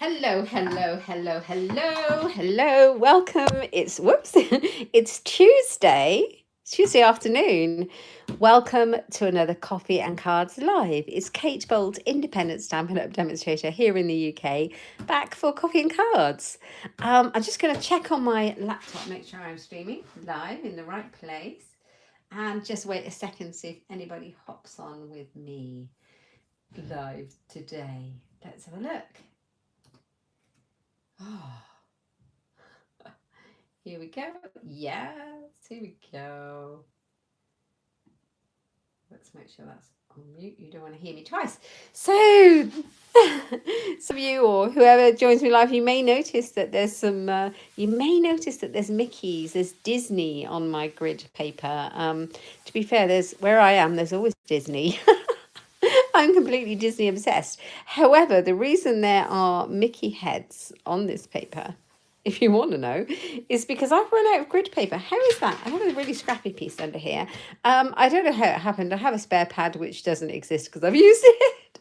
Hello, hello, hello, hello, hello. Welcome. It's Tuesday. It's Tuesday afternoon. Welcome to another Coffee and Cards Live. It's Kate Bolt, independent Stampin' Up demonstrator here in the UK, back for Coffee and Cards. I'm just going to check on my laptop, make sure I'm streaming live in the right place, and just wait a second, see if anybody hops on with me live today. Let's have a look. Oh, here we go. Yes, here we go. Let's make sure that's on mute. You don't want to hear me twice. So, some of you or whoever joins me live, you may notice that there's Mickey's, there's Disney on my grid paper. To be fair, where I am, there's always Disney. I'm completely Disney obsessed. However, the reason there are Mickey heads on this paper, if you want to know, is because I've run out of grid paper. How is that? I have a really scrappy piece under here. I don't know how it happened. I have a spare pad which doesn't exist because I've used it.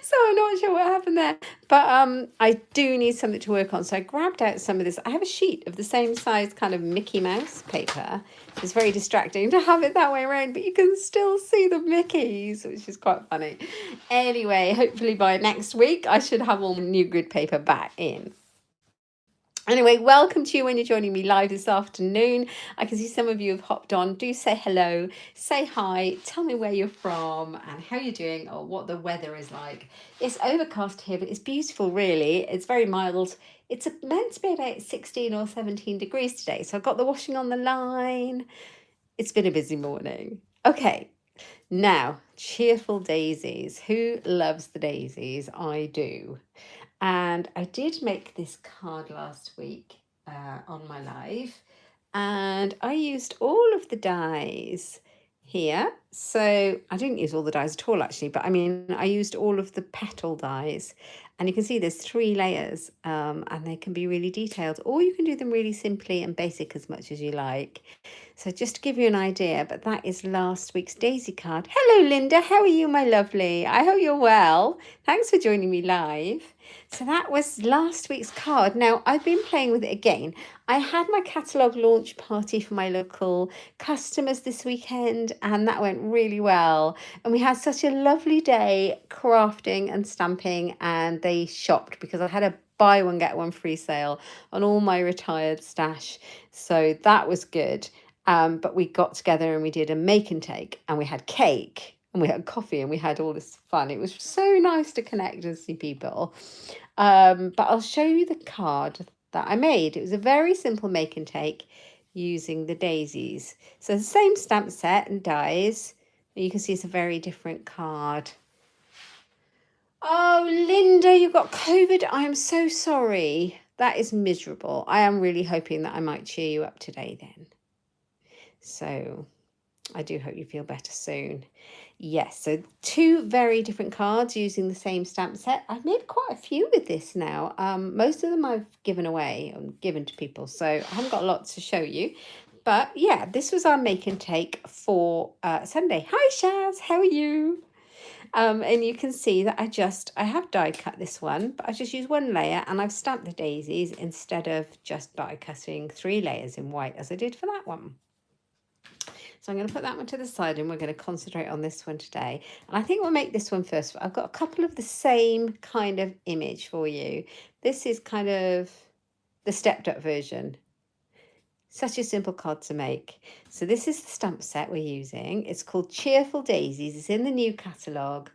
So I'm not sure what happened there. But I do need something to work on. So I grabbed out some of this. I have a sheet of the same size kind of Mickey Mouse paper. It's very distracting to have it that way around, but you can still see the Mickeys, which is quite funny. Anyway, hopefully by next week, I should have all the new grid paper back in. Anyway, welcome to you when you're joining me live this afternoon. I can see some of you have hopped on. Do say hello, say hi, tell me where you're from and how you're doing or what the weather is like. It's overcast here, but it's beautiful, really. It's very mild. It's meant to be about 16 or 17 degrees today. So I've got the washing on the line. It's been a busy morning. Okay, now, cheerful daisies. Who loves the daisies? I do. And I did make this card last week on my live, and I used all of the dies here. So I didn't use all the dies at all, actually, but I mean, I used all of the petal dies. And you can see there's 3 layers, and they can be really detailed, or you can do them really simply and basic as much as you like. So just to give you an idea, but that is last week's daisy card. Hello, Linda. How are you, my lovely? I hope you're well. Thanks for joining me live. So that was last week's card. Now, I've been playing with it again. I had my catalogue launch party for my local customers this weekend, and that went really well. And we had such a lovely day crafting and stamping, and they shopped because I had a buy one, get one free sale on all my retired stash. So that was good. But we got together and we did a make and take, and we had cake and we had coffee and we had all this fun. It was so nice to connect and see people. But I'll show you the card that I made. It was a very simple make and take using the daisies. So the same stamp set and dies. You can see it's a very different card. Oh, Linda, you got COVID. I am so sorry. That is miserable. I am really hoping that I might cheer you up today then. So I do hope you feel better soon. Yes, so 2 very different cards using the same stamp set. I've made quite a few with this now. Most of them I've given away and given to people, so I haven't got a lot to show you. But yeah, this was our make and take for Sunday. Hi, Shaz, how are you? And you can see that I have die cut this one, but I just used 1 layer and I've stamped the daisies instead of just die cutting 3 layers in white as I did for that one. So I'm going to put that one to the side and we're going to concentrate on this one today. And I think we'll make this one first. I've got a couple of the same kind of image for you. This is kind of the stepped up version. Such a simple card to make. So this is the stamp set we're using. It's called Cheerful Daisies. It's in the new catalogue.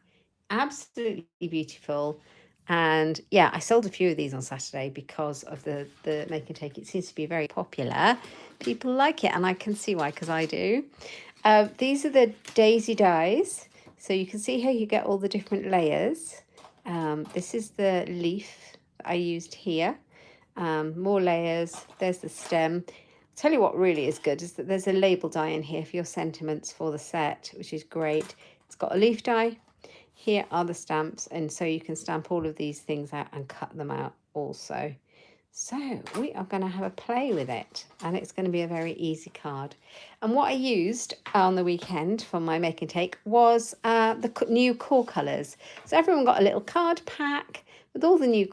Absolutely beautiful. And yeah, I sold a few of these on Saturday because of the make and take. It seems to be very popular. People like it, and I can see why, because I do. These are the daisy dies. So you can see how you get all the different layers. This is the leaf that I used here. More layers. There's the stem. I'll tell you what really is good is that there's a label die in here for your sentiments for the set, which is great. It's got a leaf die. Here are the stamps, and so you can stamp all of these things out and cut them out also. So we are going to have a play with it, and it's going to be a very easy card. And what I used on the weekend for my make and take was the new core colours. So everyone got a little card pack, with all the new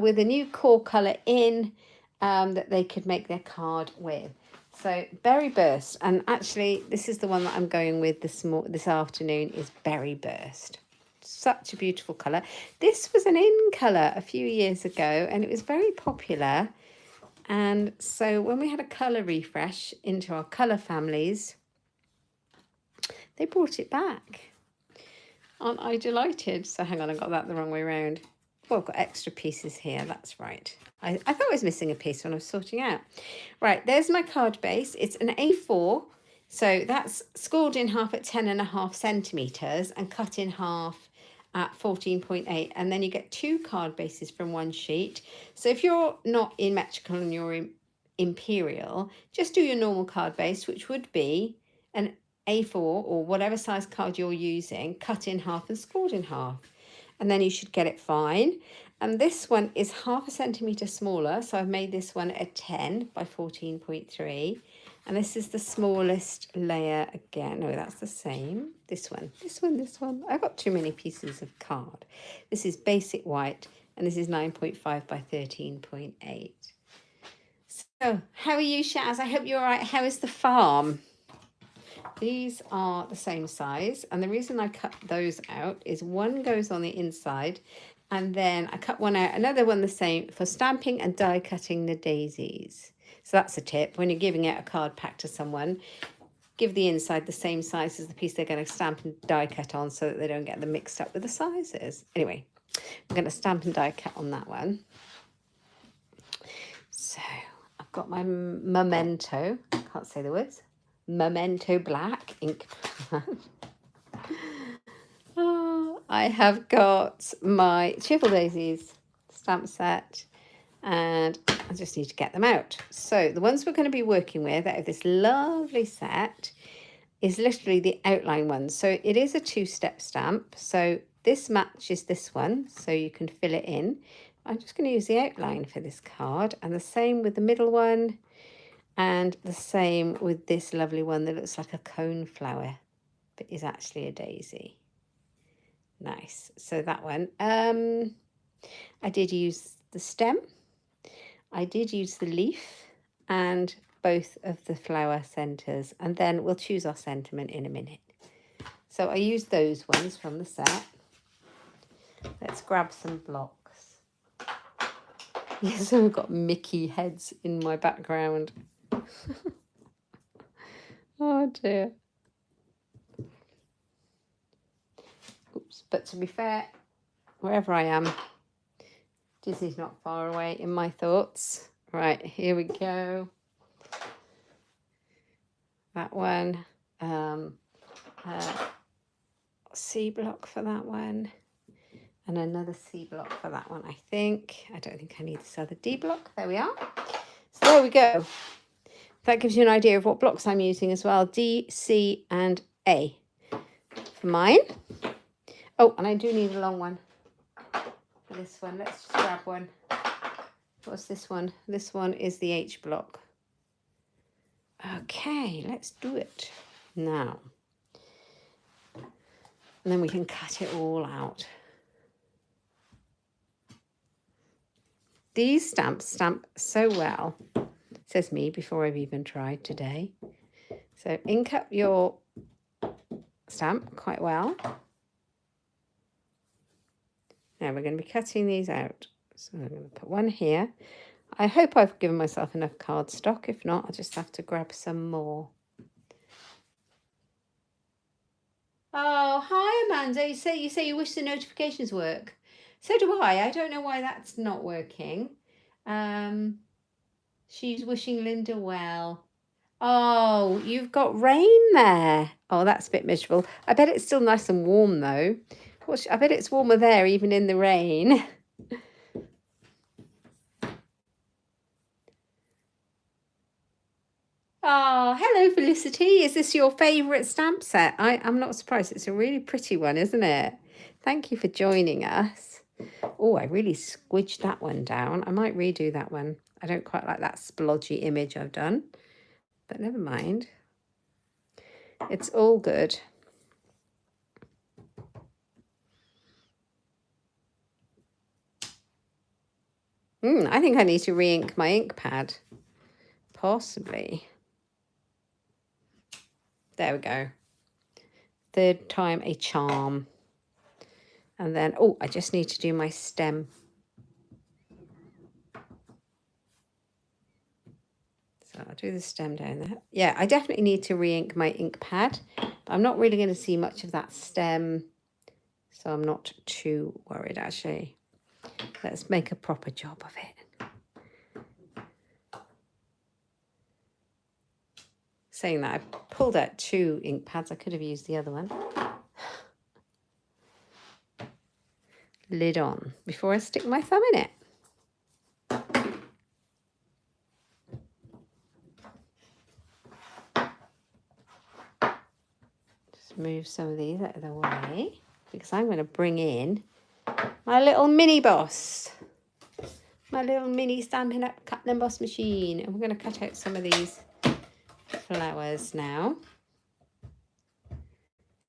with a new core colour in that they could make their card with. So Berry Burst, and actually this is the one that I'm going with this afternoon, is Berry Burst. Such a beautiful colour. This was an in colour a few years ago and it was very popular. And so when we had a colour refresh into our colour families, they brought it back. Aren't I delighted? So hang on, I got that the wrong way around. Oh, I've got extra pieces here. That's right. I thought I was missing a piece when I was sorting out. Right, there's my card base. It's an A4. So that's scored in half at 10.5 centimetres and cut in half at 14.8. And then you get 2 card bases from one sheet. So if you're not in metrical and you're in imperial, just do your normal card base, which would be an A4 or whatever size card you're using, cut in half and scored in half. And then you should get it fine. And this one is half a centimetre smaller. So I've made this one a 10 by 14.3. And this is the smallest layer again. No, that's the same. This one. I've got too many pieces of card. This is basic white. And this is 9.5 by 13.8. So how are you, Shaz? I hope you're all right. How is the farm? These are the same size, and the reason I cut those out is one goes on the inside, and then I cut one out, another one the same for stamping and die cutting the daisies. So that's a tip. When you're giving out a card pack to someone, give the inside the same size as the piece they're going to stamp and die cut on so that they don't get them mixed up with the sizes. Anyway, I'm going to stamp and die cut on that one. So I've got my Memento, I can't say the words, Memento Black ink. Oh, I have got my Cheerful Daisies stamp set and I just need to get them out. So the ones we're going to be working with out of this lovely set is literally the outline ones. So it is a 2-step stamp. So this matches this one, so you can fill it in. I'm just going to use the outline for this card, and the same with the middle one. And the same with this lovely one that looks like a cone flower, but is actually a daisy. Nice. So that one. I did use the stem. I did use the leaf and both of the flower centres. And then we'll choose our sentiment in a minute. So I used those ones from the set. Let's grab some blocks. Yes, I've got Mickey heads in my background. Oh dear. Oops, but to be fair, wherever I am, Disney's not far away in my thoughts. Right, here we go. That one. C block for that one. And another C block for that one, I think. I don't think I need this other D block. There we are. So there we go. That gives you an idea of what blocks I'm using as well. D, C, and A for mine. Oh, and I do need a long one for this one. Let's just grab one. What's this one? This one is the H block. Okay, let's do it now. And then we can cut it all out. These stamps stamp so well, says me before I've even tried today. So ink up your stamp quite well. Now we're going to be cutting these out. So I'm going to put one here. I hope I've given myself enough cardstock. If not, I'll just have to grab some more. Oh, hi Amanda. You say you wish the notifications work. So do I. I don't know why that's not working. She's wishing Linda well. Oh, you've got rain there. Oh, that's a bit miserable. I bet it's still nice and warm though. I bet it's warmer there even in the rain. Oh, hello Felicity. Is this your favourite stamp set? I'm not surprised. It's a really pretty one, isn't it? Thank you for joining us. Oh, I really squidged that one down. I might redo that one. I don't quite like that splodgy image I've done, but never mind. It's all good. I think I need to re-ink my ink pad. Possibly. There we go. Third time a charm. And then, oh, I just need to do my stem. So I'll do the stem down there. Yeah, I definitely need to re-ink my ink pad. I'm not really going to see much of that stem, so I'm not too worried, actually. Let's make a proper job of it. Saying that, I pulled out 2 ink pads. I could have used the other one. Lid on before I stick my thumb in it. Just move some of these out of the way because I'm going to bring in my little mini boss. My little mini Stampin' Up cut and emboss machine. And we're going to cut out some of these flowers now.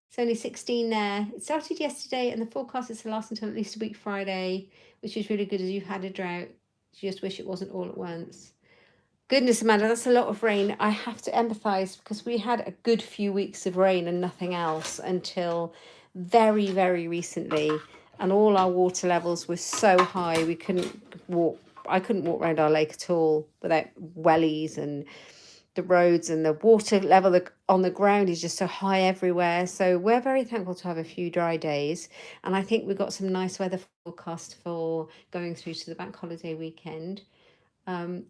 It's only 16 there. It started yesterday and the forecast is to last until at least a week Friday, which is really good as you've had a drought. You just wish it wasn't all at once. Goodness, Amanda, that's a lot of rain. I have to empathise because we had a good few weeks of rain and nothing else until very, very recently. And all our water levels were so high we couldn't walk. I couldn't walk around our lake at all without wellies, and the roads and the water level on the ground is just so high everywhere. So we're very thankful to have a few dry days. And I think we've got some nice weather forecast for going through to the bank holiday weekend.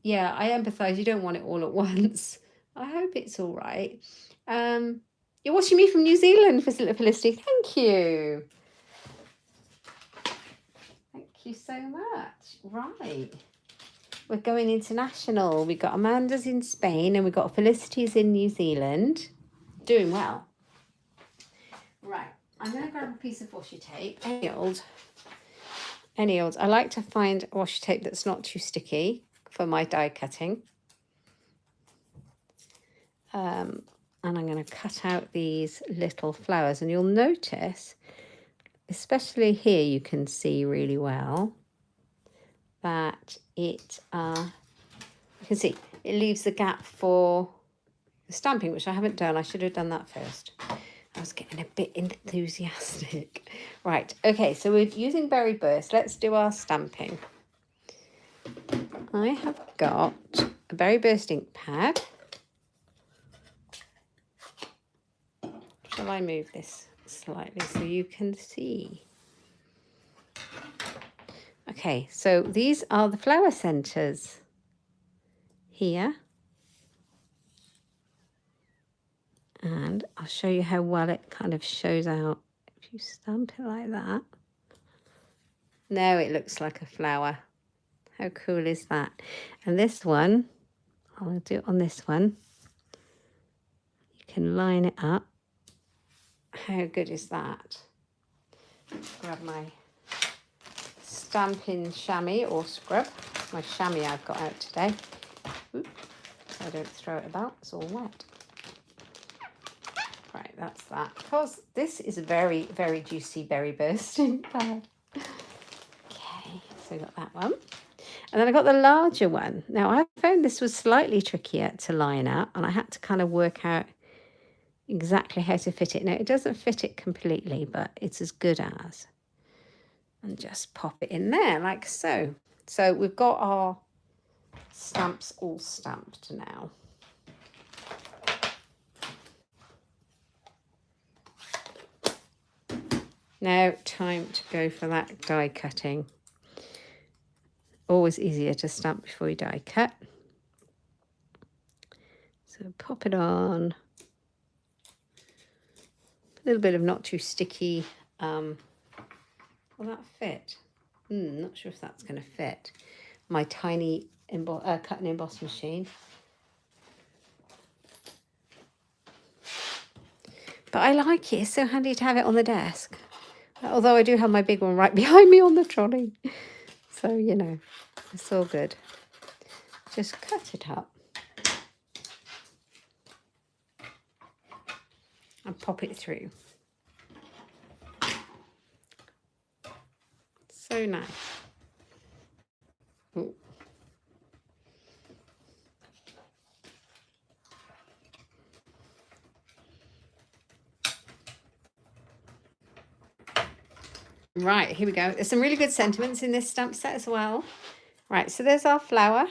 Yeah, I empathise. You don't want it all at once. I hope it's all right. You're watching me from New Zealand, Felicity. Thank you. Thank you so much. Right. We're going international. We've got Amanda's in Spain and we've got Felicity's in New Zealand. Doing well. Right. I'm going to grab a piece of washi tape. Any old. I like to find washi tape that's not too sticky for my die cutting. And I'm going to cut out these little flowers. And you'll notice, especially here, you can see really well that it, you can see, it leaves the gap for the stamping, which I haven't done. I should have done that first. I was getting a bit enthusiastic. Right, okay, so we're using Berry Burst. Let's do our stamping. I have got a Berry Burst ink pad. Shall I move this slightly so you can see? Okay, so these are the flower centres here. And I'll show you how well it kind of shows out. If you stamp it like that. Now it looks like a flower. How cool is that? And this one, I'll do it on this one. You can line it up. How good is that? Grab my stamping chamois or scrub. My chamois I've got out today. Oops, I don't throw it about, it's all wet. Right, that's that. Because this is a very, very juicy berry bursting pad. Okay, so I got that one. And then I got the larger one. Now I found this was slightly trickier to line up and I had to kind of work out exactly how to fit it. Now it doesn't fit it completely, but it's as good as. And just pop it in there like so. So we've got our stamps all stamped now. Now time to go for that die cutting. Always easier to stamp before you die cut. So pop it on. A little bit of not too sticky. Will that fit? Not sure if that's going to fit. My tiny cut and emboss machine. But I like it. It's so handy to have it on the desk. Although I do have my big one right behind me on the trolley. So, you know, it's all good. Just cut it up. And pop it through. So nice. Ooh. Right, here we go. There's some really good sentiments in this stamp set as well. Right, so there's our flower.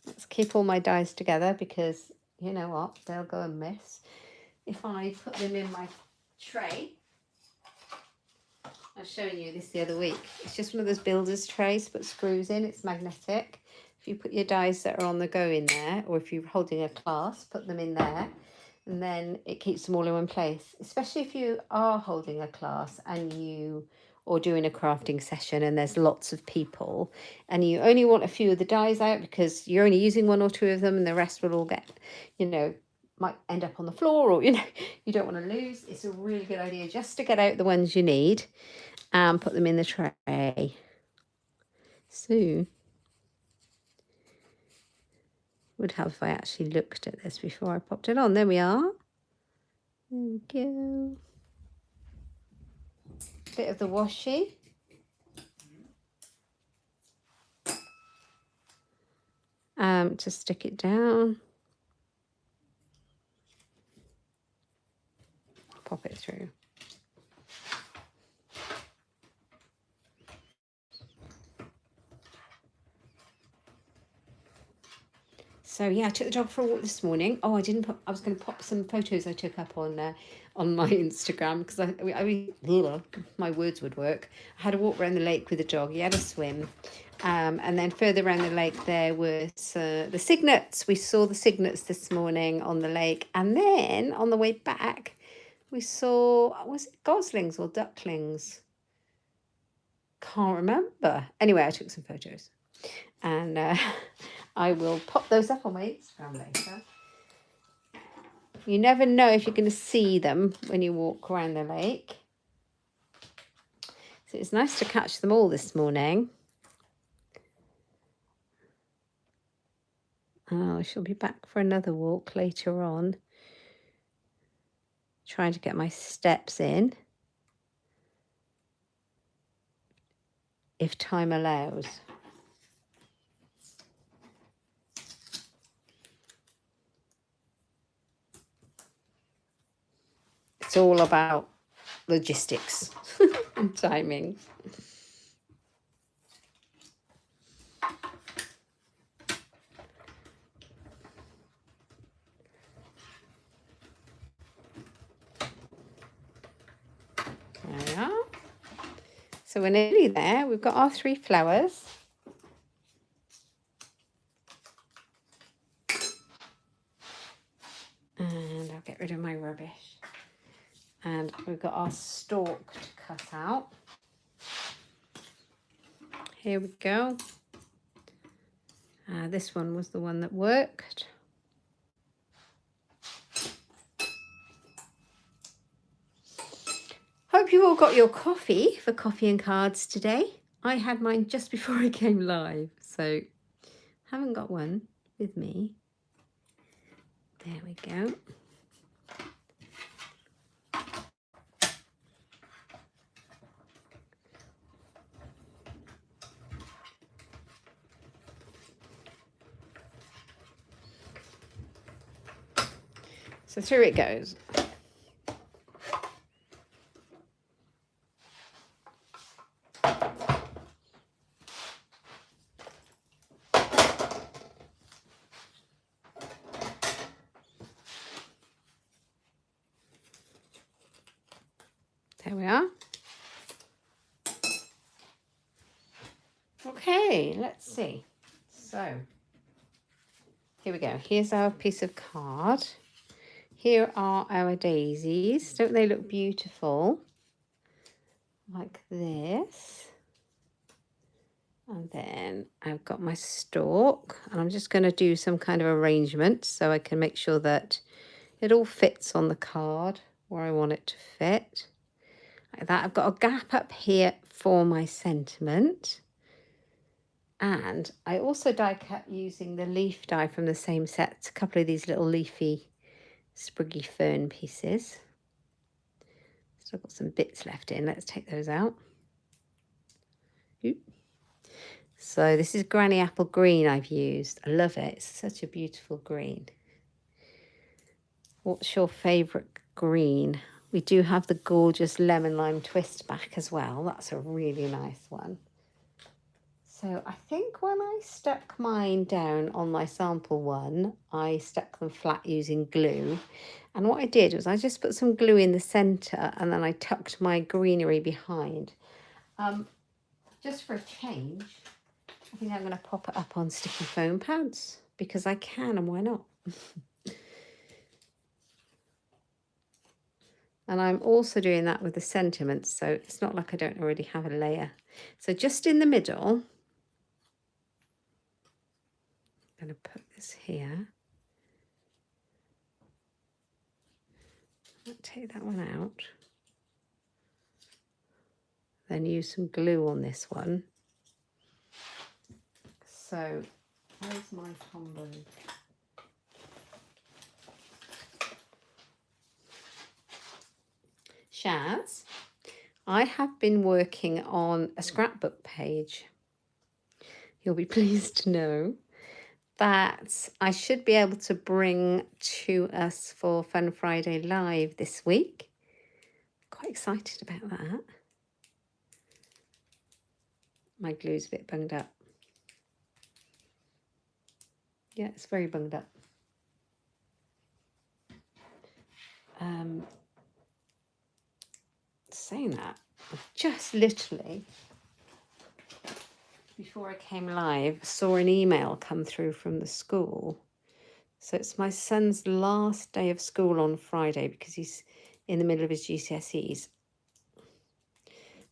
Let's keep all my dies together because you know what? They'll go amiss if I put them in my tray. I was showing you this the other week. It's just one of those builder's trays to put screws in. It's magnetic. If you put your dies that are on the go in there, or if you're holding a class, put them in there, and then it keeps them all in one place. Especially if you are holding a class and you or doing a crafting session and there's lots of people and you only want a few of the dies out because you're only using one or two of them and the rest will all get, you know, might end up on the floor, or you don't want to lose. It's a really good idea just to get out the ones you need and put them in the tray. So would help if I actually looked at this before I popped it on. There we are. There we go. Bit of the washi. To stick it down. Pop it through. So yeah, I took the dog for a walk this morning. Oh, I didn't put. I was going to pop some photos I took up on my Instagram because my words would work. I had a walk around the lake with the dog. He had a swim, and then further around the lake there was the cygnets. We saw the cygnets this morning on the lake, and then on the way back, we saw, was it goslings or ducklings? Can't remember. Anyway, I took some photos, and I will pop those up on my Instagram later. You never know if you're going to see them when you walk around the lake. So it's nice to catch them all this morning. Oh, I shall be back for another walk later on. Trying to get my steps in, if time allows. It's all about logistics and timing. There we are. So we're nearly there. We've got our 3 flowers. And I'll get rid of my rubbish. And we've got our stalk to cut out. Here we go. This one was the one that worked. Hope you all got your coffee for Coffee and Cards today. I had mine just before I came live, so haven't got one with me. There we go. So through it goes. There we are. Okay, let's see. So here we go. Here's our piece of card. Here are our daisies. Don't they look beautiful? Like this. And then I've got my stalk, and I'm just going to do some kind of arrangement so I can make sure that it all fits on the card where I want it to fit. Like that. I've got a gap up here for my sentiment. And I also die cut using the leaf die from the same set. A couple of these little leafy spriggy fern pieces. Still got some bits left in. Let's take those out. Oop. So this is Granny Apple Green I've used. I love it. It's such a beautiful green. What's your favourite green? We do have the gorgeous lemon lime twist back as well. That's a really nice one. So I think when I stuck mine down on my sample one, I stuck them flat using glue. And what I did was I just put some glue in the centre and then I tucked my greenery behind. Just for a change, I think I'm going to pop it up on sticky foam pads because I can, and why not? And I'm also doing that with the sentiments, so it's not like I don't already have a layer. So just in the middle, I'm going to put this here. I'll take that one out. Then use some glue on this one. So where's my tumbler? Shaz, I have been working on a scrapbook page. You'll be pleased to know that I should be able to bring to us for Fun Friday Live this week. Quite excited about that. My glue's a bit bunged up. Yeah, it's very bunged up. Saying that, I've just literally, before I came live, saw an email come through from the school. So it's my son's last day of school on Friday because he's in the middle of his GCSEs.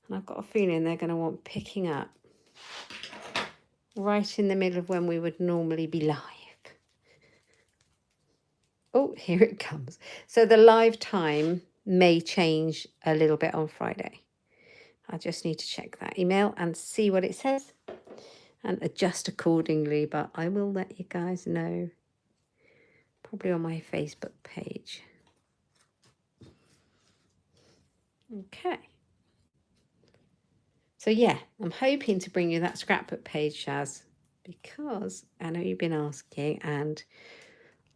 And I've got a feeling they're going to want picking up right in the middle of when we would normally be live. Oh, here it comes. So the live time may change a little bit on Friday. I just need to check that email and see what it says and adjust accordingly, but I will let you guys know probably on my Facebook page. Okay. So yeah, I'm hoping to bring you that scrapbook page, Shaz, because I know you've been asking and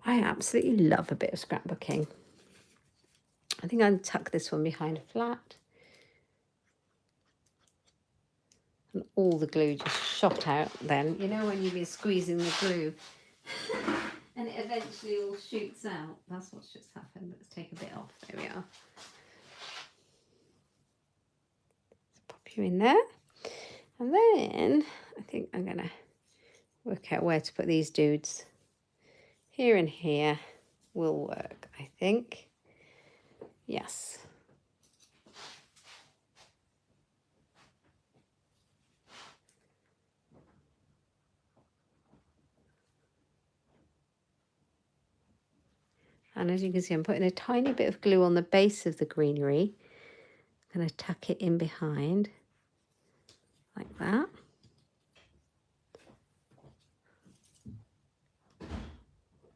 I absolutely love a bit of scrapbooking. I think I'll tuck this one behind a flat. And all the glue just shot out then. You know when you've been squeezing the glue and it eventually all shoots out? That's what's just happened. Let's take a bit off. There we are. Let's pop you in there. And then I think I'm going to work out where to put these dudes. Here and here will work, I think. Yes. And as you can see, I'm putting a tiny bit of glue on the base of the greenery. I'm going to tuck it in behind, like that.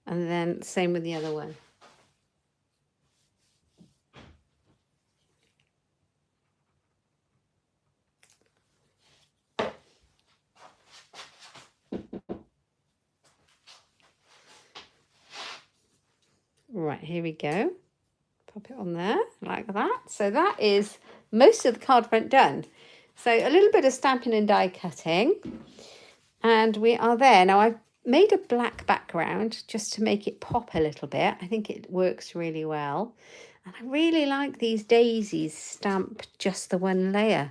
And then same with the other one. Right, here we go. Pop it on there like that. So that is most of the card front done. So a little bit of stamping and die cutting. And we are there. Now I've made a black background just to make it pop a little bit. I think it works really well. And I really like these daisies stamped just the one layer.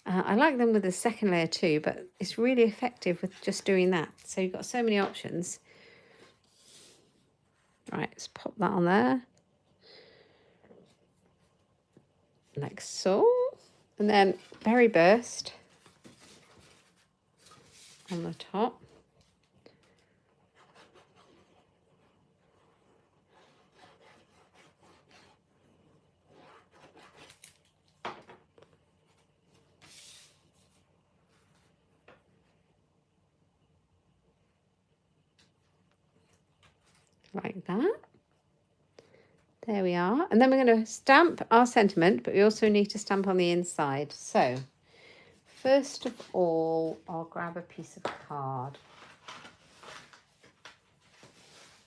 I like them with the second layer too, but it's really effective with just doing that. So you've got so many options. Right, let's pop that on there. Like so. And then berry burst on the top. Like that. There we are. And then we're going to stamp our sentiment, but we also need to stamp on the inside. So first of all, I'll grab a piece of card.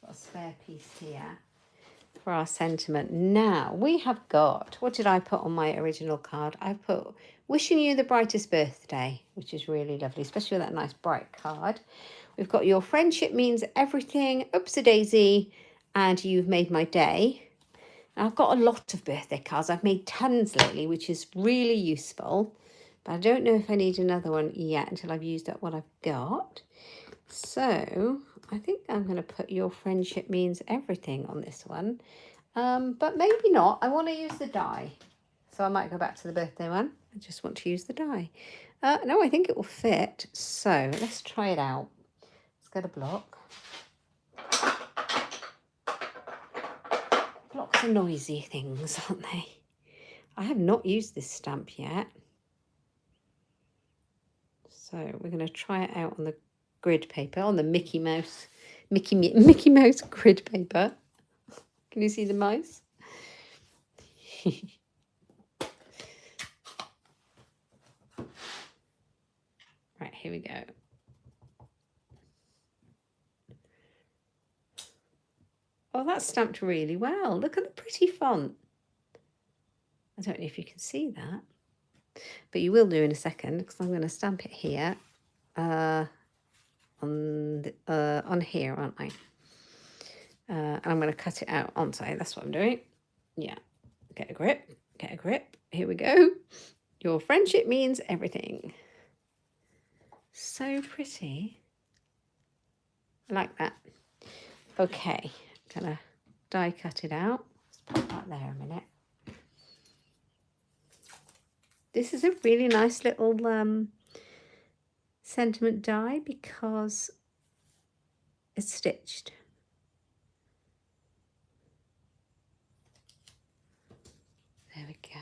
Got a spare piece here for our sentiment. Now we have got, what did I put on my original card? I put wishing you the brightest birthday, which is really lovely, especially with that nice bright card. We've got your friendship means everything, oops a daisy, and you've made my day. Now, I've got a lot of birthday cards. I've made tons lately, which is really useful, but I don't know if I need another one yet until I've used up what I've got. So I think I'm going to put your friendship means everything on this one, but maybe not. I want to use the die, so I might go back to the birthday one. I just want to use the die. No, I think it will fit, so let's try it out. Let's get a block. Blocks are noisy things, aren't they? I have not used this stamp yet, so we're going to try it out on the grid paper, on the Mickey Mouse grid paper. Can you see the mice? Right, here we go. Oh, that's stamped really well. Look at the pretty font. I don't know if you can see that, but you will do in a second, because I'm going to stamp it here, on here, aren't I? And I'm going to cut it out on side. That's what I'm doing. Yeah. Get a grip. Get a grip. Here we go. Your friendship means everything. So pretty. I like that. Okay. Gonna die cut it out. Let's pop that there a minute. This is a really nice little sentiment die because it's stitched. There we go.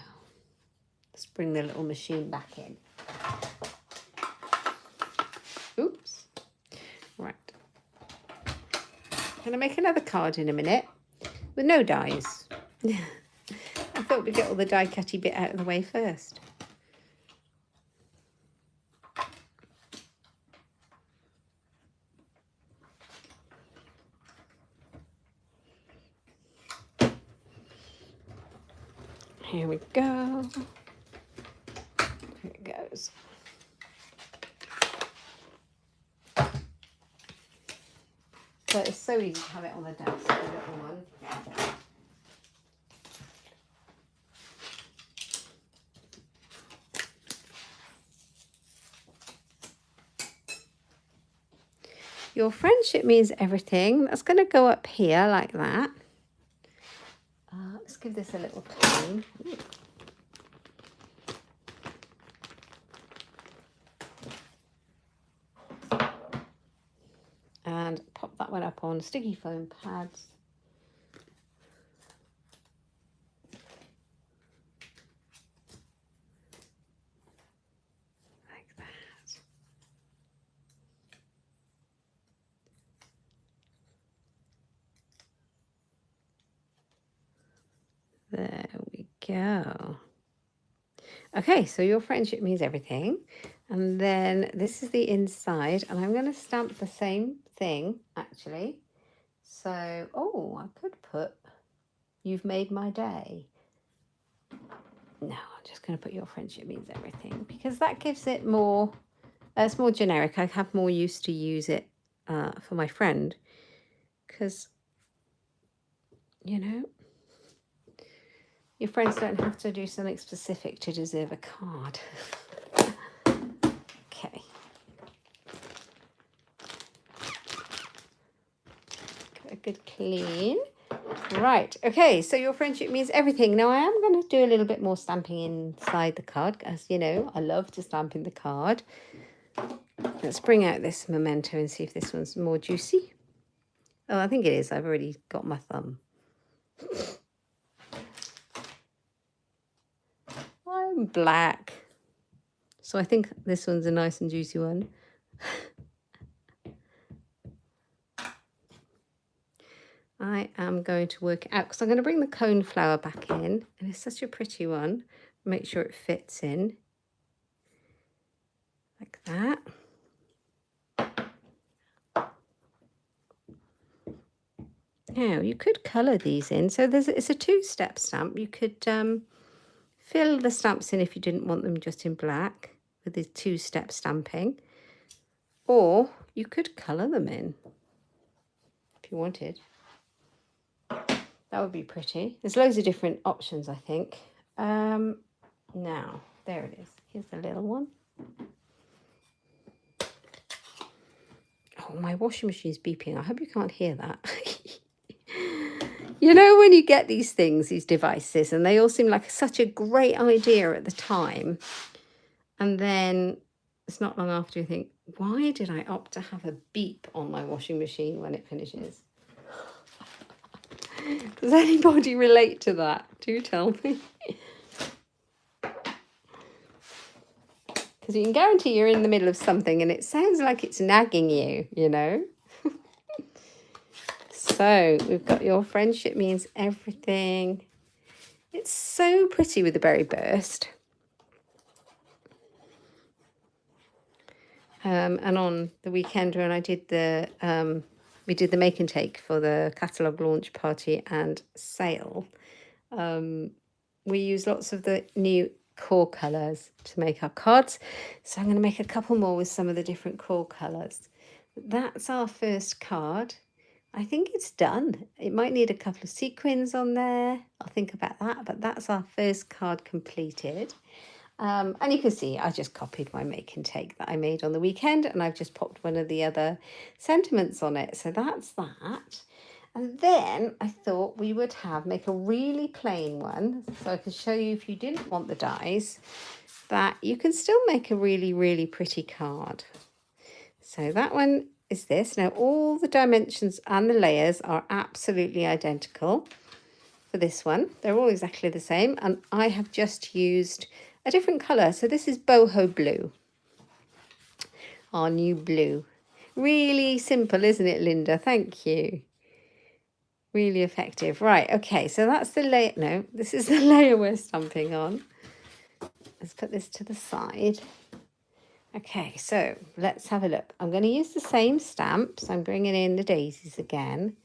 Let's bring the little machine back in. Oops. Right. I'm going to make another card in a minute with no dies. I thought we'd get all the die cutty bit out of the way first. Here we go. Here it goes. So it's so easy to have it on the desk, the little one. Your friendship means everything. That's going to go up here like that. Let's give this a little clean. And pop that one up on sticky foam pads. Like that. There we go. Okay, so your friendship means everything. And then this is the inside, and I'm going to stamp the same thing, actually. So, oh, I could put, you've made my day. No, I'm just going to put your friendship means everything, because that gives it more, it's more generic. I have more use to use it for my friend, because, you know, your friends don't have to do something specific to deserve a card. Okay. Give it a good clean. Right, okay, so your friendship means everything. Now I am going to do a little bit more stamping inside the card, as you know, I love to stamp in the card. Let's bring out this memento and see if this one's more juicy. Oh, I think it is. I've already got my thumb. I'm black. So I think this one's a nice and juicy one. I am going to work it out because I'm going to bring the cone flower back in, and it's such a pretty one. Make sure it fits in. like that. Now you could colour these in. So it's a two-step stamp. You could fill the stamps in if you didn't want them just in black with the two-step stamping, or you could colour them in if you wanted. That would be pretty. There's loads of different options, I think. Now, there it is. Here's the little one. Oh, my washing machine's beeping. I hope you can't hear that. You know, when you get these things, these devices, and they all seem like such a great idea at the time, and then it's not long after you think, why did I opt to have a beep on my washing machine when it finishes? Does anybody relate to that? Do tell me. Because you can guarantee you're in the middle of something and it sounds like it's nagging you, you know. So we've got your friendship means everything. It's so pretty with the berry burst. And on the weekend when I did the we did the make and take for the catalogue launch party and sale, we used lots of the new core colours to make our cards. So I'm going to make a couple more with some of the different core colours. That's our first card. I think it's done. It might need a couple of sequins on there. I'll think about that, but that's our first card completed. And you can see I just copied my make and take that I made on the weekend, and I've just popped one of the other sentiments on it. So that's that. And then I thought we would make a really plain one, so I can show you, if you didn't want the dies, that you can still make a really, really pretty card. So that one is this. Now all the dimensions and the layers are absolutely identical for this one. They're all exactly the same, and I have just used a different colour. So this is boho blue, our new blue. Really simple, isn't it, Linda? Thank you. Really effective. Right, okay, so that's the layer. No, this is the layer we're stamping on. Let's put this to the side. Okay, so let's have a look. I'm going to use the same stamps. I'm bringing in the daisies again.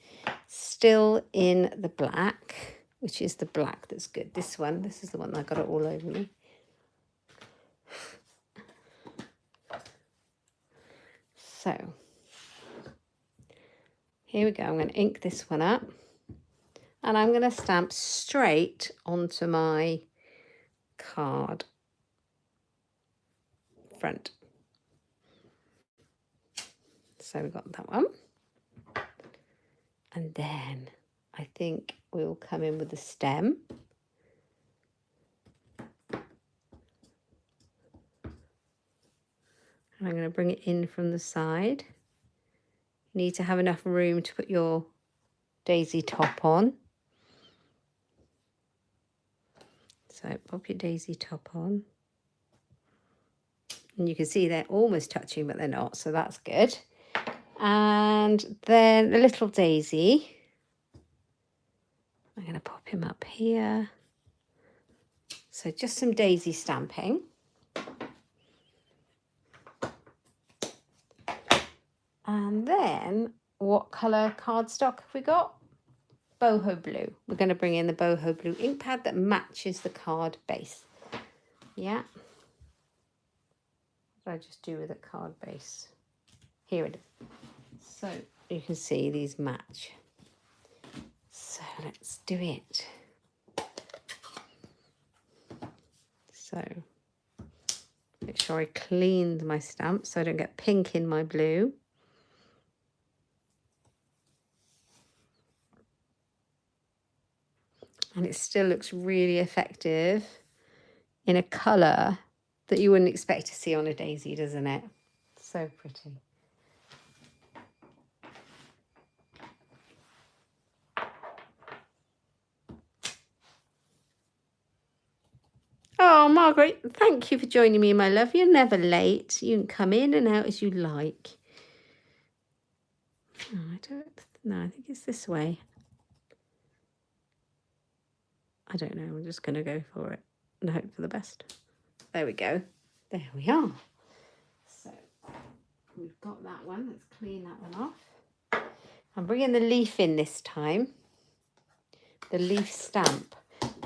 Still in the black, which is the black that's good. This is the one that got it all over me. So here we go. I'm going to ink this one up. And I'm going to stamp straight onto my card front. So we've got that one. And then I think we'll come in with the stem. And I'm going to bring it in from the side. You need to have enough room to put your daisy top on. So pop your daisy top on. And you can see they're almost touching, but they're not, so that's good. And then the little daisy, I'm going to pop him up here. So just some daisy stamping. And then what colour cardstock have we got? Boho blue. We're going to bring in the boho blue ink pad that matches the card base. Yeah. What did I just do with a card base? Here it is. So you can see these match. So let's do it. So make sure I cleaned my stamp so I don't get pink in my blue. And it still looks really effective in a colour that you wouldn't expect to see on a daisy, doesn't it? So pretty. Oh, Margaret, thank you for joining me, my love. You're never late. You can come in and out as you like. Oh, I think it's this way. I don't know. I'm just going to go for it and hope for the best. There we go. There we are. we've got that one. Let's clean that one off. I'm bringing the leaf in this time. The leaf stamp.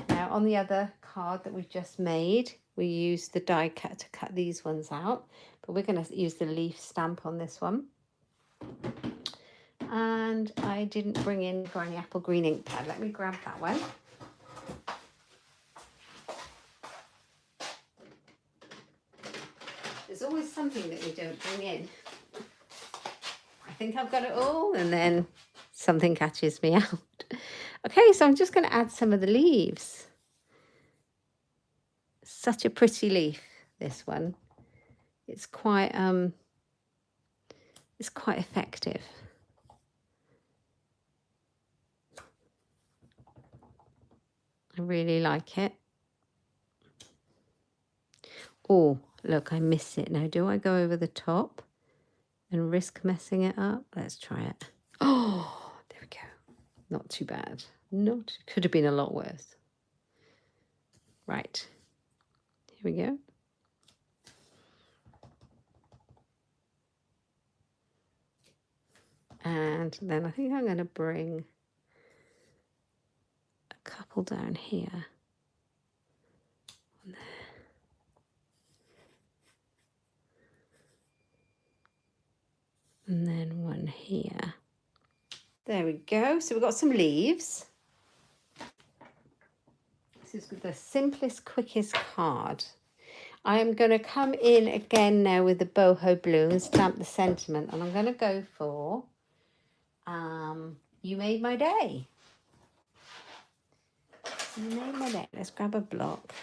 Now on the other card that we've just made, we used the die cut to cut these ones out, but we're going to use the leaf stamp on this one. And I didn't bring in Granny Apple green ink pad. Let me grab that one. There's always something that we don't bring in. I think I've got it all, and then something catches me out. Okay, so I'm just going to add some of the leaves. Such a pretty leaf, this one. It's quite effective. I really like it. Oh, look, I miss it. Now, do I go over the top and risk messing it up? Let's try it. Oh, there we go. Not too bad. Could have been a lot worse. Right. Here we go. And then I think I'm going to bring a couple down here. One there. And then one here. There we go. So we've got some leaves. This is the simplest, quickest card. I am going to come in again now with the boho blue and stamp the sentiment. And I'm going to go for You Made My Day. You Made My Day. Let's grab a block.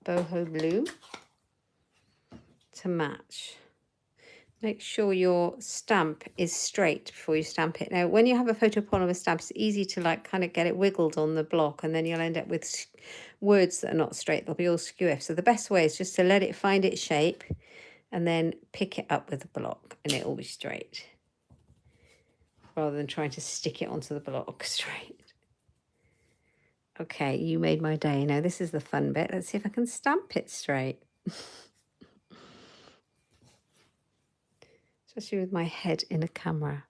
Boho blue to match. Make sure your stamp is straight before you stamp it. Now, when you have a photopolymer stamp, it's easy to like kind of get it wiggled on the block, and then you'll end up with words that are not straight. They'll be all skew. So the best way is just to let it find its shape and then pick it up with the block, and it will be straight, rather than trying to stick it onto the block straight. Okay, You Made My Day. Now, this is the fun bit. Let's see if I can stamp it straight. Especially with my head in a camera.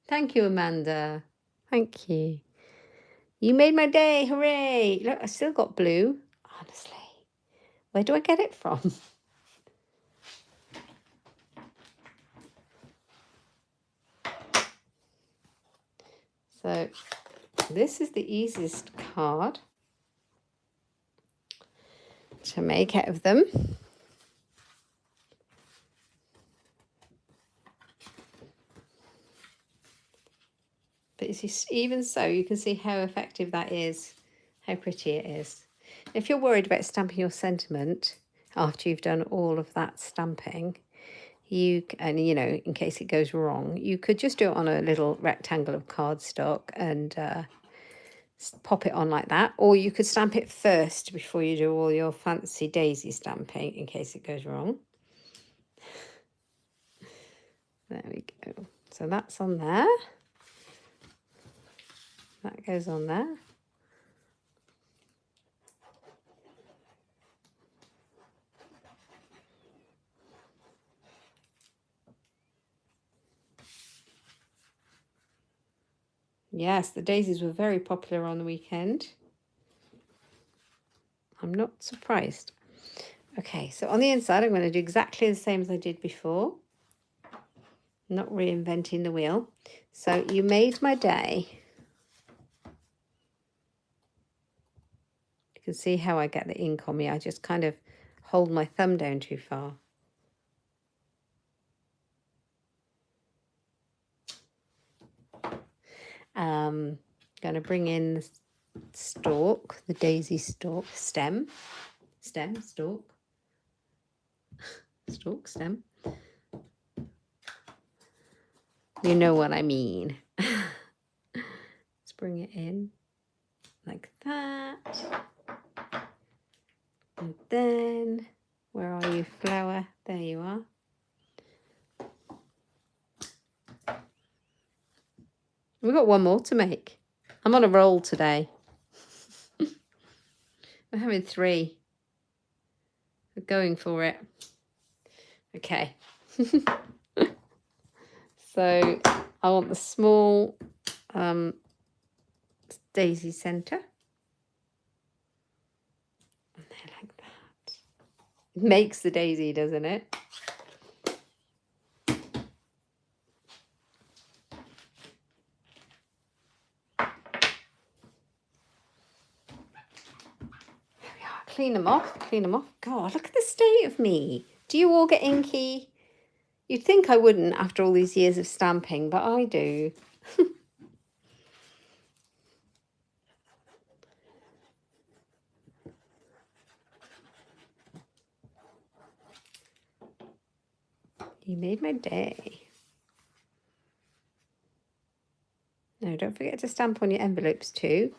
Thank you, Amanda. Thank you. You made my day. Hooray. Look, I still got blue. Honestly. Where do I get it from? So this is the easiest card to make out of them. But even so, you can see how effective that is, how pretty it is. If you're worried about stamping your sentiment after you've done all of that stamping, and in case it goes wrong, you could just do it on a little rectangle of cardstock and pop it on like that, or you could stamp it first before you do all your fancy daisy stamping in case it goes wrong. There we go. So that's on there. That goes on there. Yes, the daisies were very popular on the weekend. I'm not surprised. Okay, so on the inside, I'm going to do exactly the same as I did before. Not reinventing the wheel. So You Made My Day. You can see how I get the ink on me. I just kind of hold my thumb down too far. Going to bring in the stalk, the daisy stalk, stem, stalk, stalk, stem. You know what I mean. Let's bring it in like that. And then, where are you, flower? There you are. one more to make. I'm on a roll today. We're having 3. We're going for it. Okay. So I want the small daisy centre. And there, like that. It makes the daisy, doesn't it? Clean them off, clean them off. God, look at the state of me. Do you all get inky? You'd think I wouldn't after all these years of stamping, but I do. You made my day. No, don't forget to stamp on your envelopes too.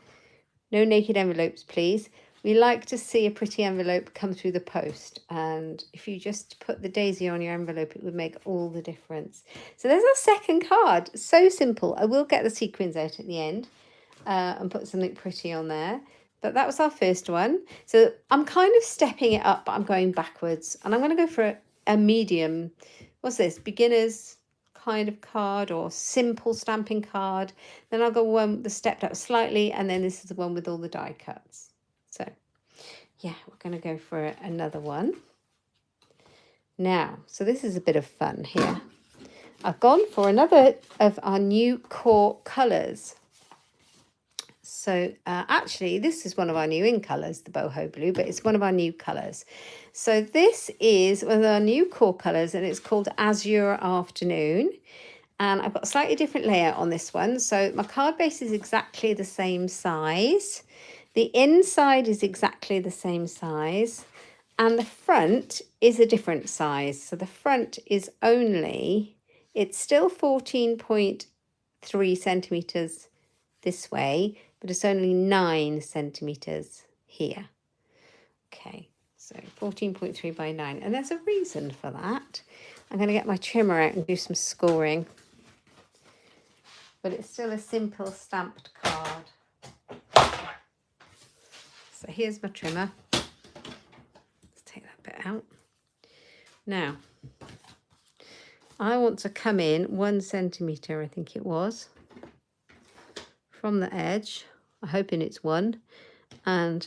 No naked envelopes, please. We like to see a pretty envelope come through the post, and if you just put the daisy on your envelope, it would make all the difference. So there's our second card. So simple. I will get the sequins out at the end and put something pretty on there. But that was our first one. So I'm kind of stepping it up, but I'm going backwards. And I'm going to go for a medium, what's this, beginner's kind of card or simple stamping card. Then I'll go one the stepped up slightly, and then this is the one with all the die cuts. So yeah, we're going to go for another one. Now, so this is a bit of fun here. I've gone for another of our new core colours. So actually, this is one of our new in colours, the boho blue, but it's one of our new colours. So this is one of our new core colours, and it's called Azure Afternoon. And I've got a slightly different layout on this one. So my card base is exactly the same size. The inside is exactly the same size. And the front is a different size. So the front is only, it's still 14.3 centimetres this way, but it's only 9 centimetres here. Okay, so 14.3 by 9. And there's a reason for that. I'm going to get my trimmer out and do some scoring. But it's still a simple stamped card. So here's my trimmer. Let's take that bit out. Now, I want to come in 1 centimetre, I think it was, from the edge. I'm hoping it's 1. And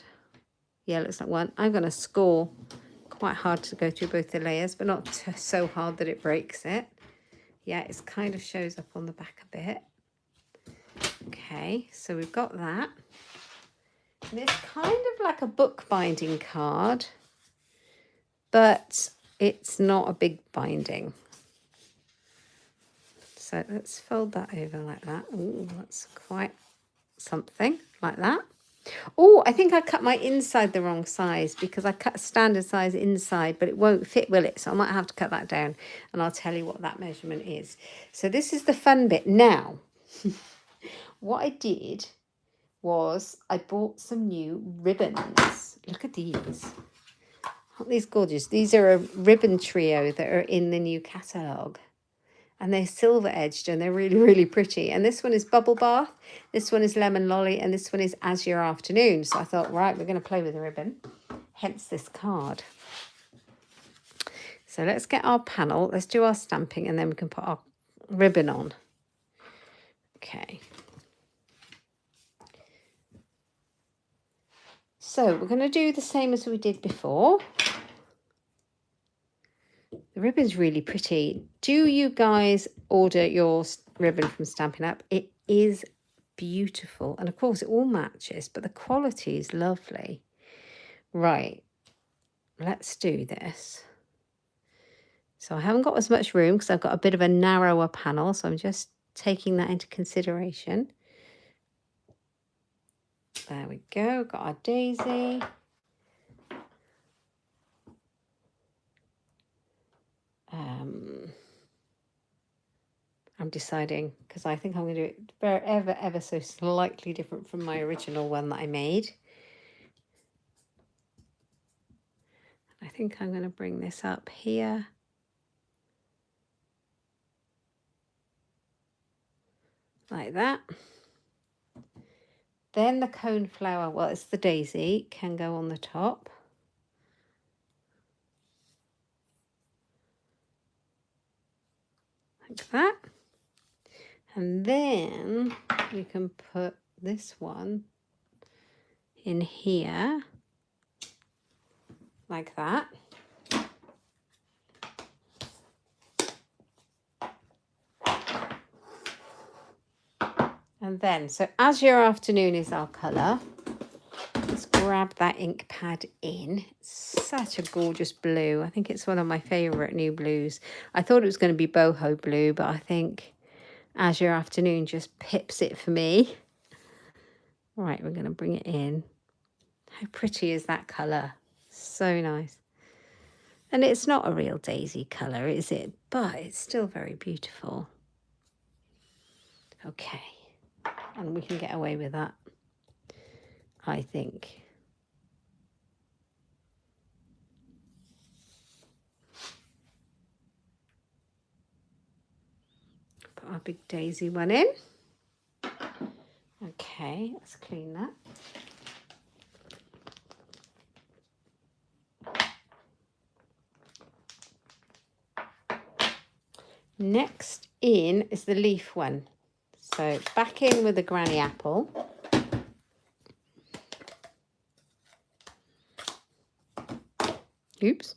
yeah, it looks like 1. I'm going to score quite hard to go through both the layers, but not so hard that it breaks it. Yeah, it kind of shows up on the back a bit. Okay, so we've got that. And it's kind of like a bookbinding card, but it's not a big binding. So let's fold that over like that. Ooh, that's quite something like that. Oh, I think I cut my inside the wrong size because I cut a standard size inside, but it won't fit, will it? So I might have to cut that down, and I'll tell you what that measurement is. So this is the fun bit. Now, what I did was I bought some new ribbons. Look at these. Aren't these gorgeous? These are a ribbon trio that are in the new catalogue. And they're silver edged and they're really, really pretty. And this one is Bubble Bath, this one is Lemon Lolly, and this one is Azure Afternoon. So I thought, right, we're going to play with the ribbon. Hence this card. So let's get our panel. Let's do our stamping and then we can put our ribbon on. Okay. So we're going to do the same as we did before. The ribbon's really pretty. Do you guys order your ribbon from Stampin' Up? It is beautiful. And of course, it all matches, but the quality is lovely. Right, let's do this. So I haven't got as much room because I've got a bit of a narrower panel. So I'm just taking that into consideration. There we go. Got our daisy. I'm deciding because I think I'm going to do it ever so slightly different from my original one that I made. I think I'm going to bring this up here. like that. Then the coneflower, well, it's the daisy, can go on the top. Like that. And then you can put this one in here, like that. And then, so as your afternoon is our colour, let's grab that ink pad in. It's such a gorgeous blue. I think it's one of my favourite new blues. I thought it was going to be boho blue, but I think as your afternoon just pips it for me. Right, we're going to bring it in. How pretty is that colour? So nice. And it's not a real daisy colour, is it? But it's still very beautiful. Okay. And we can get away with that, I think. Put our big daisy one in. Okay, let's clean that. Next in is the leaf one. So back in with the granny apple. Oops.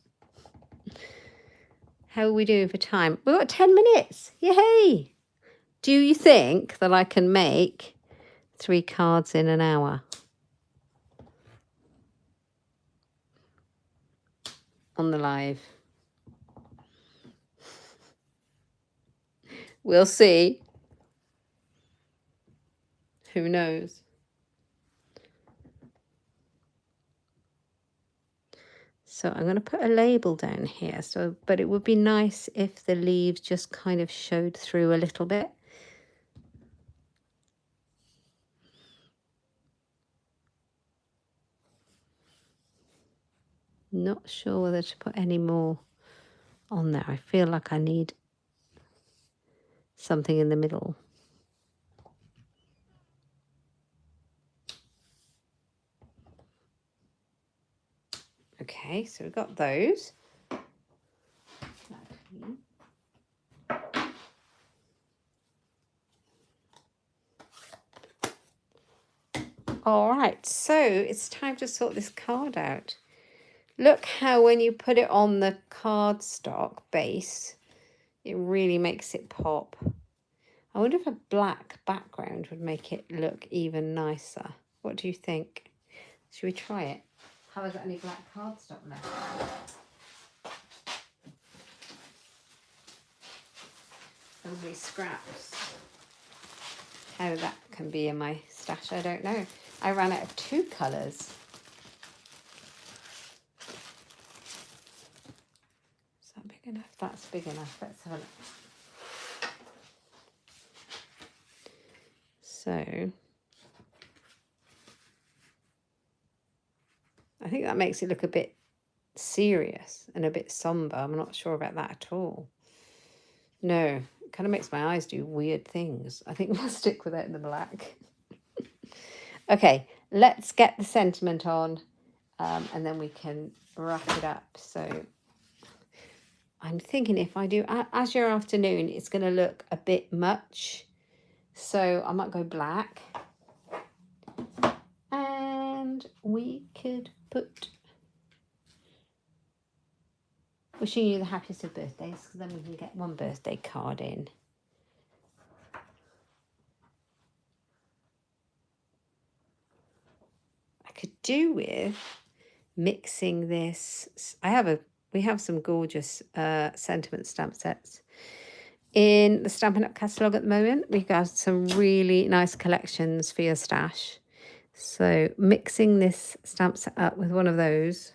How are we doing for time? We've got 10 minutes. Yay! Do you think that I can make 3 cards in an hour? On the live. We'll see. Who knows? So I'm going to put a label down here. So, but it would be nice if the leaves just kind of showed through a little bit. Not sure whether to put any more on there. I feel like I need something in the middle. Okay, so we've got those. All right, so it's time to sort this card out. Look how when you put it on the cardstock base, it really makes it pop. I wonder if a black background would make it look even nicer. What do you think? Should we try it? Have I got any black cardstock left? Lovely scraps. How that can be in my stash, I don't know. I ran out of 2 colours. Is that big enough? That's big enough. Let's have a look. So I think that makes it look a bit serious and a bit somber. I'm not sure about that at all. No, it kind of makes my eyes do weird things. I think we'll stick with it in the black. Okay, let's get the sentiment on and then we can wrap it up. So I'm thinking if I do as your afternoon, it's going to look a bit much. So I might go black. And we could put wishing you the happiest of birthdays, because then we can get 1 birthday card in. I could do with mixing this. We have some gorgeous sentiment stamp sets in the Stampin' Up catalogue at the moment. We've got some really nice collections for your stash. So mixing this stamp set up with one of those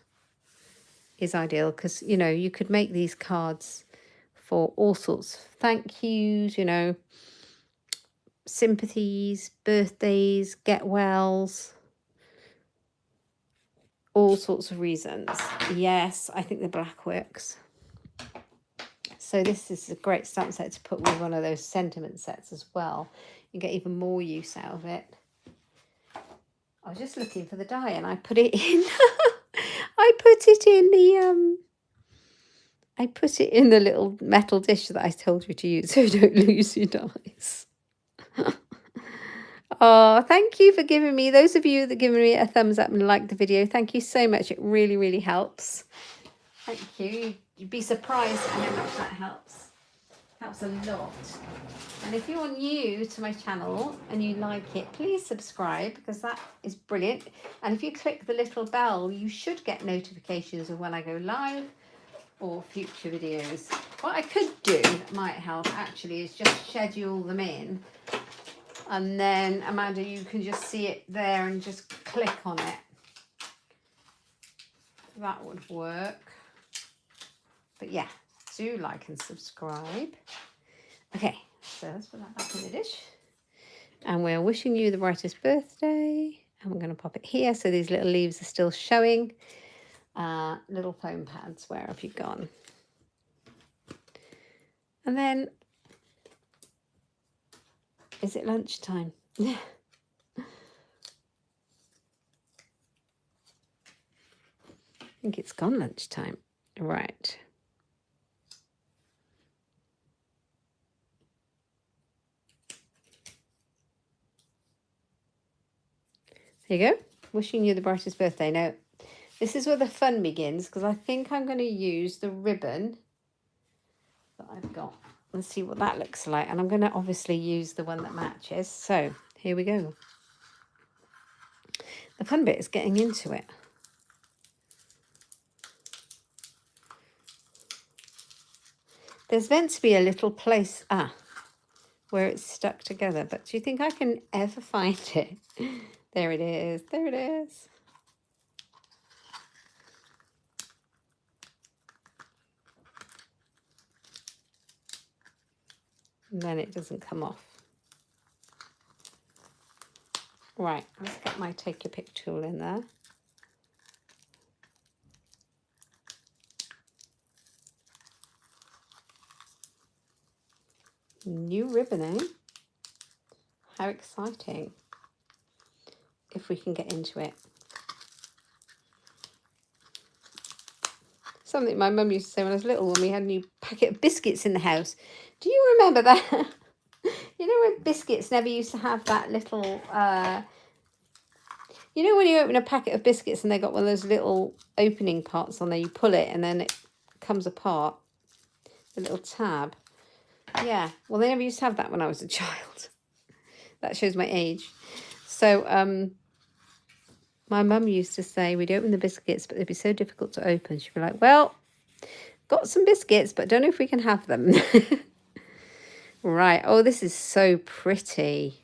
is ideal, because, you know, you could make these cards for all sorts of thank yous, you know, sympathies, birthdays, get wells, all sorts of reasons. Yes, I think the black works. So this is a great stamp set to put with one of those sentiment sets as well. You get even more use out of it. I was just looking for the dye and I put it in. I put it in the little metal dish that I told you to use so you don't lose your dyes. Oh, thank you for giving me, those of you that given me a thumbs up and liked the video, thank you so much. It really, really helps. Thank you. You'd be surprised at how much that helps. Helps a lot. And if you're new to my channel and you like it, please subscribe because that is brilliant. And if you click the little bell, you should get notifications of when I go live or future videos. What I could do that might help actually is just schedule them in. And then, Amanda, you can just see it there and just click on it. That would work. But yeah, do like and subscribe. Okay, so let's put that back in the dish. And we're wishing you the brightest birthday. And we're going to pop it here. So these little leaves are still showing. Little foam pads, where have you gone? And then, is it lunchtime? I think it's gone lunchtime. Right. There you go. Wishing you the brightest birthday. Now, this is where the fun begins because I think I'm going to use the ribbon that I've got. Let's see what that looks like. And I'm going to obviously use the one that matches. So here we go. The fun bit is getting into it. There's meant to be a little place where it's stuck together. But do you think I can ever find it? There it is. There it is. And then it doesn't come off. Right, let's get my take your pick tool in there. New ribbon, eh? How exciting. If we can get into it. Something my mum used to say when I was little when we had a new packet of biscuits in the house. Do you remember that? You know when biscuits never used to have that little, you know when you open a packet of biscuits and they got one of those little opening parts on there, you pull it and then it comes apart, a little tab. Yeah, well they never used to have that when I was a child. That shows my age. So my mum used to say we'd open the biscuits but they'd be so difficult to open. She'd be like, well, got some biscuits but don't know if we can have them. Right, oh this is so pretty.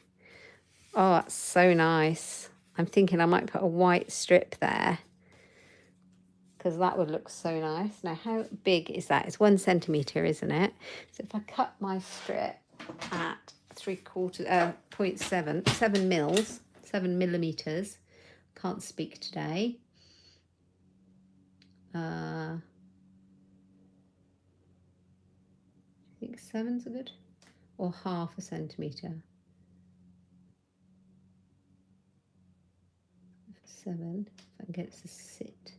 Oh, that's so nice. I'm thinking I might put a white strip there because that would look so nice. Now, how big is that? It's 1 centimetre, isn't it? So if I cut my strip at 0.7, 7 millimetres. Can't speak today. I think 7's are good. Or 0.5 centimetre. 7, if I can get it to sit.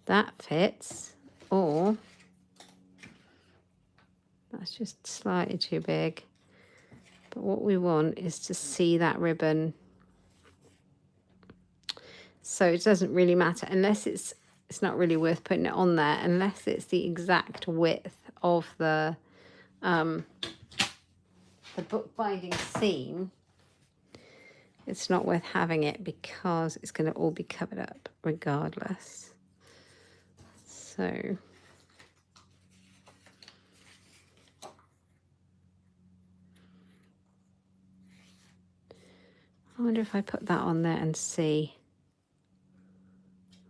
That fits, or that's just slightly too big. But what we want is to see that ribbon. So it doesn't really matter unless it's not really worth putting it on there unless it's the exact width of the bookbinding seam. It's not worth having it because it's going to all be covered up regardless. So I wonder if I put that on there and see,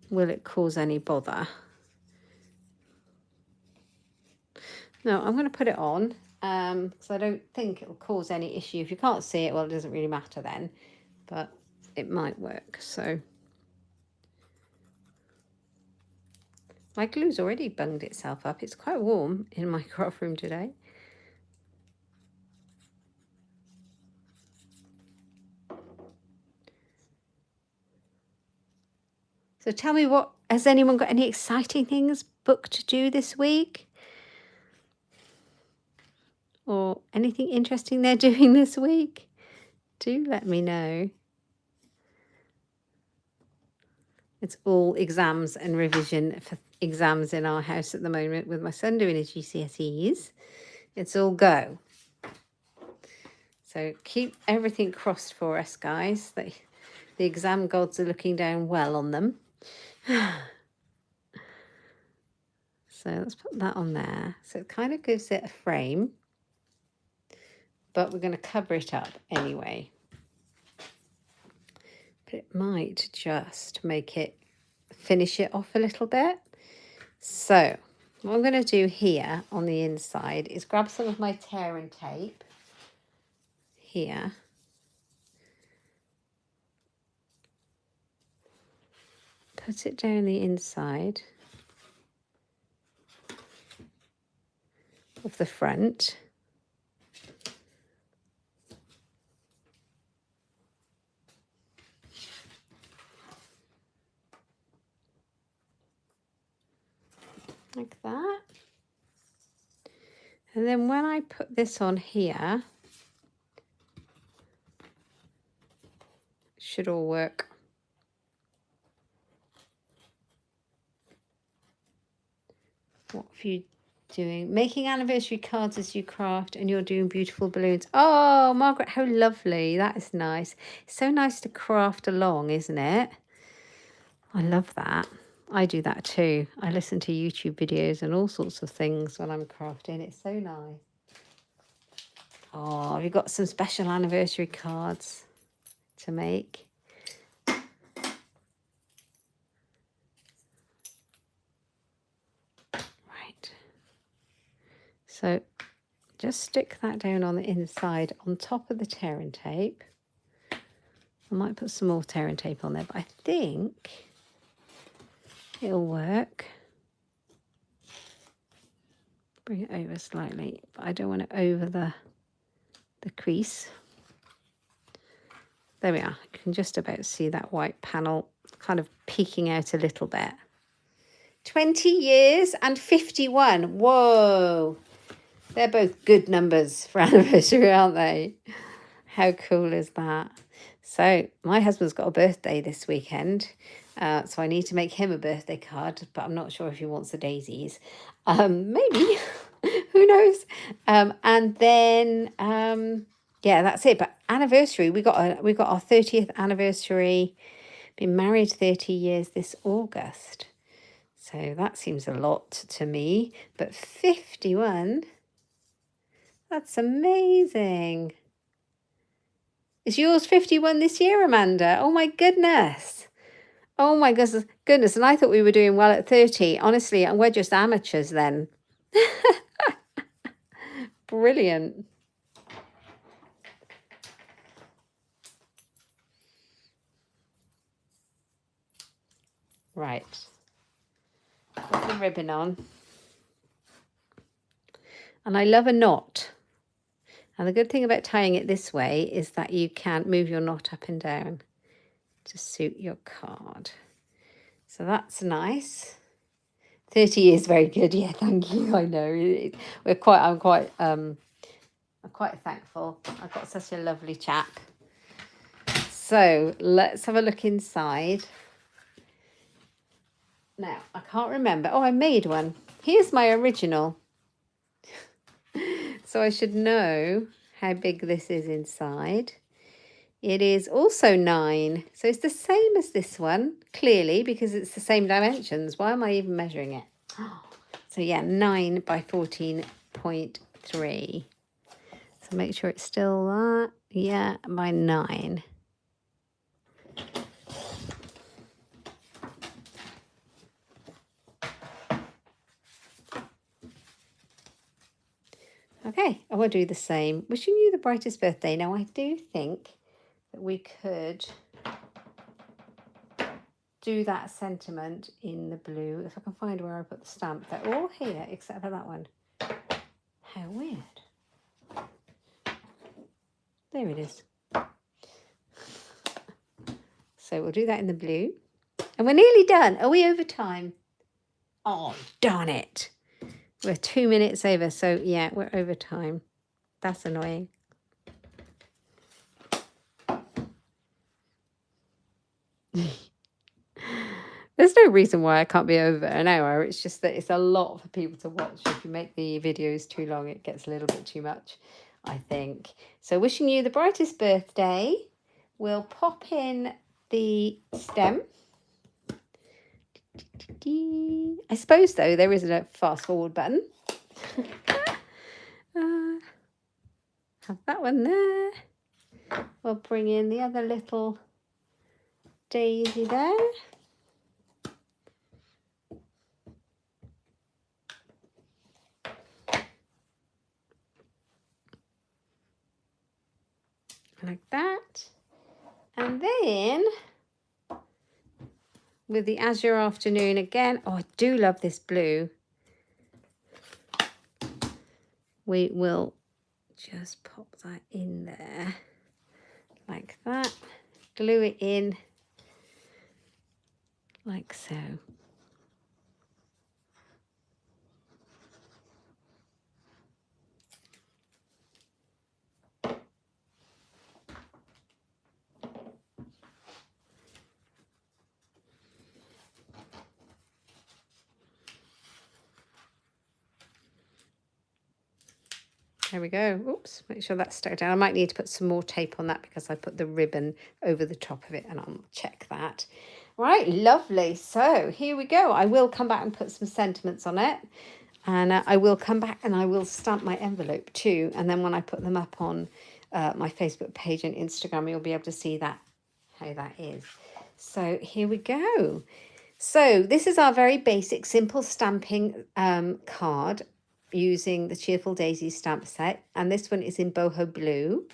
will it cause any bother? No, I'm going to put it on because I don't think it will cause any issue. If you can't see it, well, it doesn't really matter then, but it might work. So my glue's already bunged itself up. It's quite warm in my craft room today. So tell me, what has anyone got any exciting things booked to do this week? Or anything interesting they're doing this week? Do let me know. It's all exams and revision for exams in our house at the moment, with my son doing his GCSEs. It's all go. So keep everything crossed for us, guys, that the exam gods are looking down well on them. So let's put that on there. So it kind of gives it a frame, but we're going to cover it up anyway. But it might just make it, finish it off a little bit. So what I'm going to do here on the inside is grab some of my tear and tape here. Put it down the inside of the front. Like that. And then when I put this on here, it should all work. What have you doing? Making anniversary cards as you craft, and you're doing beautiful balloons. Oh, Margaret, how lovely. That is nice. It's so nice to craft along, isn't it? I love that. I do that too. I listen to YouTube videos and all sorts of things when I'm crafting. It's so nice. Oh, have you got some special anniversary cards to make? Right. So just stick that down on the inside on top of the tear and tape. I might put some more tear and tape on there, but I think it'll work. Bring it over slightly, but I don't want it over the crease. There we are. You can just about see that white panel kind of peeking out a little bit. 20 years and 51. Whoa. They're both good numbers for anniversary, aren't they? How cool is that? So my husband's got a birthday this weekend. So I need to make him a birthday card, but I'm not sure if he wants the daisies. Maybe. Who knows? And then yeah, that's it. But anniversary, we got our 30th anniversary. Been married 30 years this August. So that seems a lot to me. But 51, that's amazing. Is yours 51 this year, Amanda? Oh my goodness. Oh my goodness. And I thought we were doing well at 30. Honestly, and we're just amateurs then. Brilliant. Right. Put the ribbon on. And I love a knot. And the good thing about tying it this way is that you can move your knot up and down to suit your card. So that's nice. 30 is very good. Yeah, thank you. I know. I'm quite thankful. I've got such a lovely chap. So let's have a look inside. Now, I can't remember. Oh, I made one. Here's my original. So I should know how big this is inside. It is also 9. So it's the same as this one, clearly, because it's the same dimensions. Why am I even measuring it? So yeah, 9 by 14.3. So make sure it's still that. Yeah, by 9. Okay, I will do the same. Wishing you the brightest birthday. Now, I do think that we could do that sentiment in the blue. If I can find where I put the stamp. They're all here except for that one. How weird. There it is. So we'll do that in the blue. And we're nearly done. Are we over time? Oh, darn it. We're 2 minutes over. So, yeah, we're over time. That's annoying. There's no reason why I can't be over an hour. It's just that it's a lot for people to watch. If you make the videos too long, it gets a little bit too much, I think. So wishing you the brightest birthday. We'll pop in the stem. I suppose, though, there isn't a fast forward button. Have that one there. We'll bring in the other little daisy there. Like that. And then with the azure afternoon again. Oh, I do love this blue. We will just pop that in there like that. Glue it in like so. There we go. Oops, make sure that's stuck down. I might need to put some more tape on that because I put the ribbon over the top of it, and I'll check that. Right, lovely. So here we go. I will come back and put some sentiments on it. And I will come back and I will stamp my envelope too. And then when I put them up on my Facebook page and Instagram, you'll be able to see that, how that is. So here we go. So this is our very basic, simple stamping card using the Cheerful Daisy stamp set. And this one is in boho blue.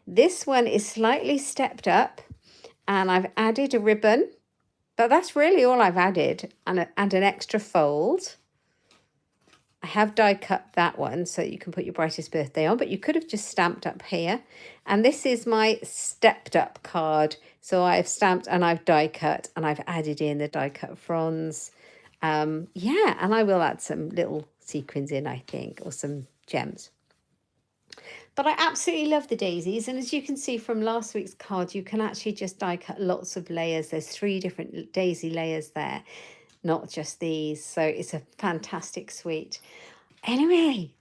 This one is slightly stepped up and I've added a ribbon, but that's really all I've added, and an extra fold. I have die cut that one so you can put your brightest birthday on, but you could have just stamped up here. And this is my stepped up card. So I've stamped and I've die cut and I've added in the die cut fronds. Yeah, and I will add some little sequins in, I think, or some gems. But I absolutely love the daisies. And as you can see from last week's card, you can actually just die cut lots of layers. There's 3 different daisy layers there, not just these. So it's a fantastic suite. Anyway,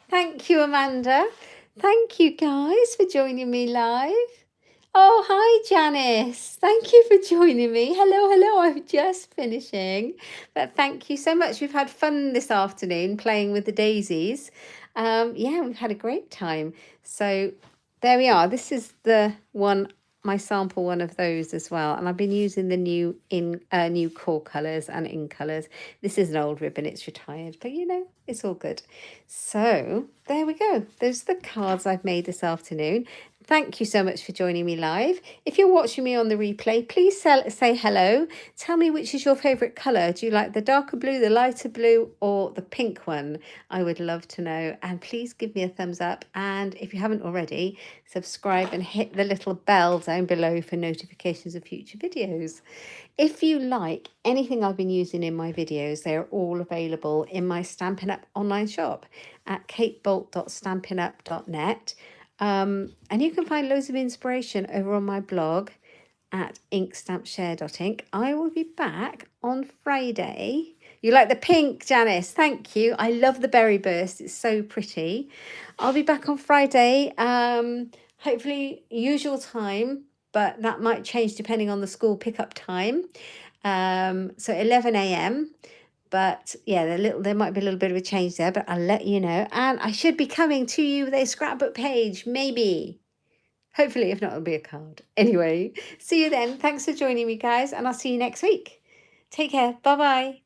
thank you, Amanda. Thank you, guys, for joining me live. Oh, hi, Janice. Thank you for joining me. Hello, hello. I'm just finishing. But thank you so much. We've had fun this afternoon playing with the daisies. Yeah, we've had a great time. So there we are. This is the one, my sample one of those as well. And I've been using the new core colours and in colours. This is an old ribbon. It's retired. But, you know, it's all good. So there we go. Those are the cards I've made this afternoon. Thank you so much for joining me live. If you're watching me on the replay, please say hello. Tell me which is your favourite colour. Do you like the darker blue, the lighter blue, or the pink one? I would love to know. And please give me a thumbs up. And if you haven't already, subscribe and hit the little bell down below for notifications of future videos. If you like anything I've been using in my videos, they're all available in my Stampin' Up online shop at katebolt.stampinup.net. And you can find loads of inspiration over on my blog at inkstampshare.ink. I will be back on Friday. You like the pink, Janice? Thank you. I love the berry burst. It's so pretty. I'll be back on Friday, hopefully usual time, but that might change depending on the school pickup time. So 11 a.m. But yeah, there might be a little bit of a change there, but I'll let you know. And I should be coming to you with a scrapbook page, maybe. Hopefully, if not, it'll be a card. Anyway, see you then. Thanks for joining me, guys, and I'll see you next week. Take care. Bye-bye.